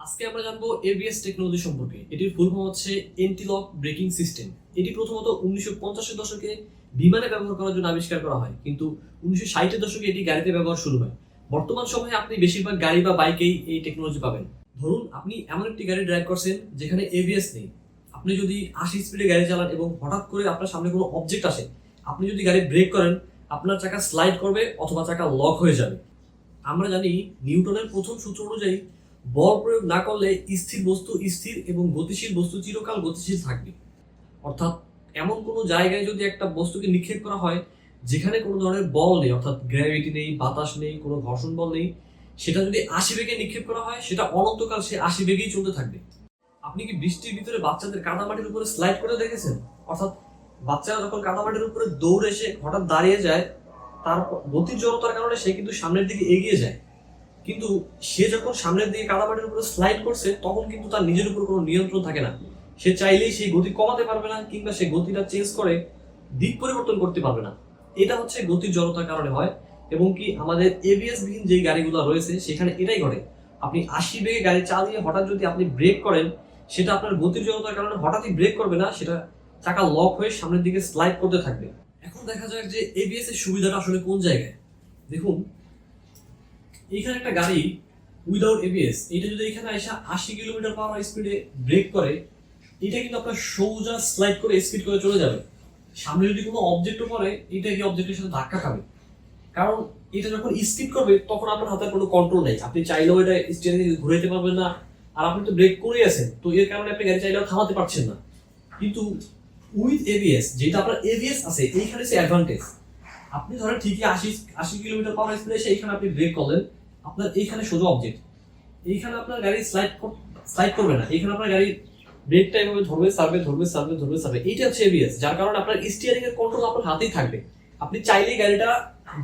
আজকে আমরা জানবো এবিএস টেকনোলজি সম্পর্কে। এটির ফুল ফর্ম হচ্ছে এন্টি-লক ব্রেকিং সিস্টেম। এটি প্রথমত 1950-এর দশকে বিমানে ব্যবহার করার জন্য আবিষ্কার করা হয়, কিন্তু 1960-এর দশকে এটি গাড়িতে ব্যবহার শুরু হয়। বর্তমান সময়ে আপনি বেশিরভাগ গাড়ি বা বাইকেই এই টেকনোলজি পাবেন। ধরুন আপনি এমন একটি গাড়ি ড্রাইভ করছেন যেখানে এবিএস নেই। আপনি যদি 80 স্পিডে গাড়ি চালান এবং হঠাৎ করে আপনার সামনে কোনো অবজেক্ট আসে, আপনি যদি গাড়ি ব্রেক করেন, আপনার চাকা স্লাইড করবে অথবা চাকা লক হয়ে যাবে। আমরা জানি নিউটনের প্রথম সূত্র অনুযায়ী বল প্রয়োগ না করলে স্থির বস্তু স্থির এবং গতিশীল বস্তু চিরকাল গতিশীল থাকবে। অর্থাৎ এমন কোনো জায়গায় যদি একটা বস্তুকে নিক্ষেপ করা হয় যেখানে কোনো ধরনের বল নেই, অর্থাৎ গ্র্যাভিটি নেই, বাতাস নেই, কোনো ঘর্ষণ বল নেই, সেটা যদি 80 বেগে নিক্ষেপ করা হয় সেটা অনন্তকাল সে 80 বেগেই চলতে থাকবে। আপনি কি বৃষ্টির ভিতরে বাচ্চাদের কাদামাটির উপরে স্লাইড করে দেখেছেন? অর্থাৎ বাচ্চারা যখন কাদামাটির উপরে দৌড়ে এসে হঠাৎ দাঁড়িয়ে যায়, তার গতির জড়তার কারণে সে কিন্তু সামনের দিকে এগিয়ে যায়, কিন্তু সে যখন সামনের দিকে কাদামাটির উপরে স্লাইড করছে তখন কিন্তু তার নিজের উপর কোনো নিয়ন্ত্রণ থাকে না। সে চাইলেই সেই গতি কমাতে পারবে না কিংবা সে গতিটা চেঞ্জ করে দিক পরিবর্তন করতে পারবে না। এটা হচ্ছে গতির জড়তার কারণে হয়। এবং কি আমাদের এবিএস বিহীন যে গাড়িগুলো রয়েছে সেখানে এটাই ঘটে। আপনি 80 বেগে গাড়ি চালিয়ে হঠাৎ যদি আপনি ব্রেক করেন, সেটা আপনার গতির জড়তার কারণে হঠাৎই ব্রেক করবে না, সেটা চাকা লক হয়ে সামনের দিকে স্লাইড করতে থাকবে। এখন দেখা যাক যে এবিএস এর সুবিধাটা আসলে কোন জায়গায়। দেখুন, এইখানে একটা গাড়ি উইদাউট এবিএস, এটা যদি এখানে এসে 80 কিলোমিটার পার স্পিডে ব্রেক করে, এটা কিন্তু আপনার সোজা স্লাইড করে স্কিড করে চলে যাবে। সামনে যদি কোনো অবজেক্টও পড়ে, এটা কি অবজেক্টের সাথে ধাক্কা খাবে, কারণ এটা যখন স্কিড করবে তখন আপনার হাতে কোনো কন্ট্রোল নেই। আপনি চাইলেও এটা স্টিয়ারিং ঘুরাইতে পারবেন না, আর আপনি তো ব্রেক করে আছেন, তো এর কারণে আপনি গাড়ি চাইলেও থামাতে পারছেন না। কিন্তু উইথ এবিএস, যেটা আপনার এবিএস আছে, এইখানে সে অ্যাডভান্টেজ। আপনি ধরেন ঠিকই 80 কিলোমিটার পার স্পিডে এসে এইখানে আপনি ব্রেক করলেন, আপনার এইখানে সোজা অবজেক্ট, এইখানে আপনার গাড়ি স্লাইড করবে না, এইখানে আপনার গাড়ি ব্রেকটা এভাবে ধরবে সার্ভে। এইটা হচ্ছে এবিএস, যার কারণে আপনার স্টিয়ারিং এর কন্ট্রোল আপনার হাতেই থাকবে। আপনি চাইলেই গাড়িটা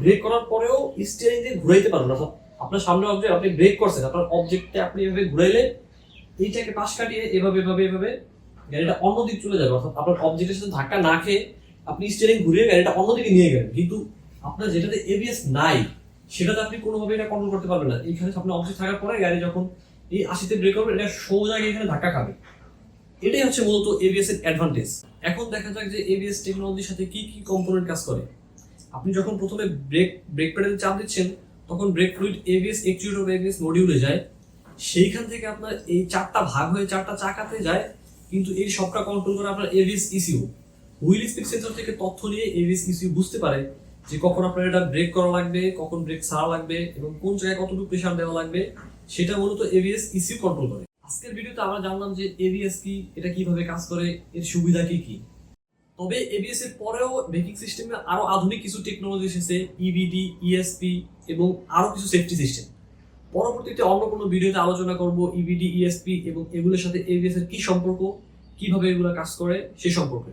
ব্রেক করার পরেও স্টিয়ারিং দিয়ে ঘুরাইতে পারবেন না। আপনার সামনে অবজেক্ট, আপনি ব্রেক করছেন, আপনার অবজেক্টটা আপনি এভাবে ঘুরাইলে এইটাকে পাশ কাটিয়ে এভাবে গাড়িটা অন্যদিকে চলে যাবে। অর্থাৎ আপনার অবজেক্টের সাথে ধাক্কা না খেয়ে আপনি স্টিয়ারিং ঘুরিয়ে গাড়িটা অন্যদিকে নিয়ে গেলেন। কিন্তু আপনার যেটাতে এবিএস নাই, সেটাতে আপনি কোনোভাবে এটা কন্ট্রোল করতে পারবেন না। এইখানে আপনার অবজেক্ট থাকার পরে গাড়ি যখন এই 80-তে ব্রেক করবে, এটা সোজা গিয়ে এখানে ধাক্কা খাবে। এটাই হচ্ছে মূলত এবিএস এর অ্যাডভান্টেজ। এখন দেখা যাক যে এবিএস টেকনোলজির সাথে কি কি কম্পোনেন্ট কাজ করে। আপনি যখন প্রথমে ব্রেক প্যাডেলে চাপ দিচ্ছেন, তখন ব্রেক ফ্লুইড এবিএস অ্যাকচুয়েটর বা এবিএস মডিউলে যায়। সেইখান থেকে আপনার এই চারটা ভাগ হয়ে চারটা চাকাতে যায়, কিন্তু এই সবটা কন্ট্রোল করে আপনার ABS ECU. Wheel speed sensor থেকে তথ্য নিয়ে এবিএস ইসিউ বুঝতে পারে যে কখন আপনার এটা ব্রেক করা লাগবে, কখন ব্রেক ছাড়া লাগবে এবং কোন জায়গায় কতটুকু প্রেসার দেওয়া লাগবে, সেটা মূলত এবিএস ইসিউ কন্ট্রোল করে। আজকের ভিডিওতে আমরা জানলাম যে এবিএস কি, এটা কিভাবে কাজ করে, এর সুবিধা কি কি। তবে এবিএস এর পরেও ব্রেকিং সিস্টেমে আরো আধুনিক কিছু টেকনোলজি এসেছে, ইবিডি, ইএসপি এবং আরো কিছু সেফটি সিস্টেম। পরবর্তীতে অন্য কোনো ভিডিওতে আলোচনা করব ইবিডি, ইএসপি এবং এগুলোর সাথে এবিএস এর কি সম্পর্ক, কিভাবে এগুলো কাজ করে সে সম্পর্কে।